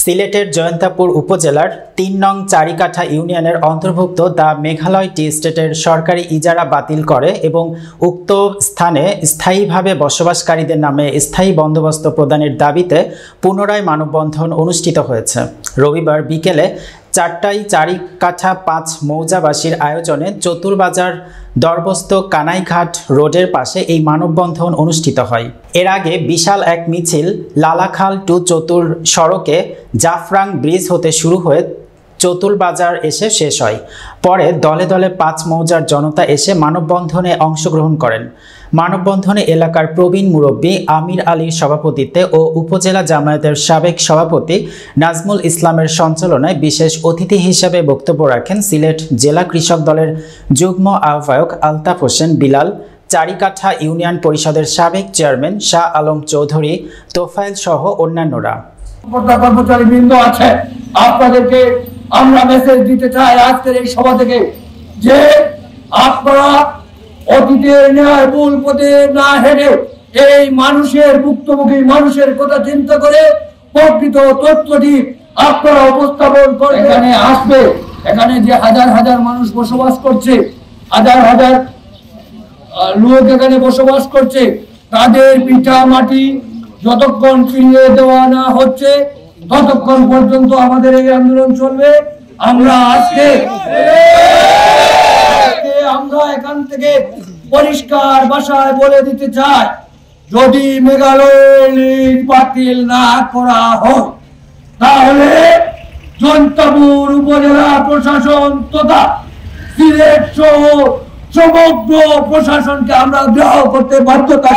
সিলেটের জয়ন্তাপুর উপজেলার ৩ নং চারিকাঠা ইউনিয়নের অন্তর্ভুক্ত দ্য মেঘালয় টি এস্টেটের সরকারি ইজারা বাতিল করে এবং উক্ত স্থানে স্থায়ীভাবে বসবাসকারীদের নামে স্থায়ী বন্দোবস্ত প্রদানের দাবিতে পুনরায় মানববন্ধন অনুষ্ঠিত হয়েছে। রবিবার বিকেলে ৪টায় চারিকাঠা ৫ মৌজাবাসীর আয়োজনে চতুরবাজার দরবস্ত কানাইঘাট রোডের পাশে এই মানববন্ধন অনুষ্ঠিত হয়। এর আগে বিশাল এক মিছিল লালাখাল টু চতুর সড়কে জাফরাং ব্রিজ হতে শুরু হয়ে চতুরবাজার এসে শেষ হয়। পরে দলে দলে ৫ মৌজার জনতা এসে মানববন্ধনে অংশগ্রহণ করেন। মানববন্ধনে এলাকার প্রবীণ মুরব্বী আমির আলীর সভাপতিত্বে ও উপজেলা জামায়াতের সাবেক সভাপতি নাজমুল ইসলামের সঞ্চালনায় বিশেষ অতিথি হিসেবে বক্তব্য রাখেন সিলেট জেলা কৃষক দলের যুগ্ম আহ্বায়ক আলতাফ হোসেন বিলাল, চারিকাঠা ইউনিয়ন পরিষদের সাবেক চেয়ারম্যান শাহ আলম চৌধুরী, তোফায়েল সহ অন্যান্যরা। কর্মচারীবৃন্দ আছে, আপনাদেরকে আমরা মেসেজ দিতে চাই আজকের এই সভা থেকে যে আপনারা অতীতের ন্যায় ভুল পথে না হেরে এই মানুষের ভুক্তভোগী মানুষের কথা চিন্তা করে প্রকৃত তথ্যটি আপনারা উপস্থাপন করে এখানে আসবে। এখানে যে হাজার হাজার মানুষ বসবাস করছে, হাজার হাজার লোক এখানে বসবাস করছে, তাদের পিঠা মাটি যতক্ষণ ফিরিয়ে দেওয়া না হচ্ছে ততক্ষণ পর্যন্ত আমাদের এই আন্দোলন চলবে। আমরা আজকে এখান থেকে পরিষ্কার ভাষায় বলে দিতে চাই, যদি মেঘালয় বাতিল না করা হয় তাহলে জয়ন্তাপুর উপজেলা প্রশাসন তথা সিলেট সহ সমগ্র প্রশাসনকে আমরা দেওয়া করতে বাধ্যতা।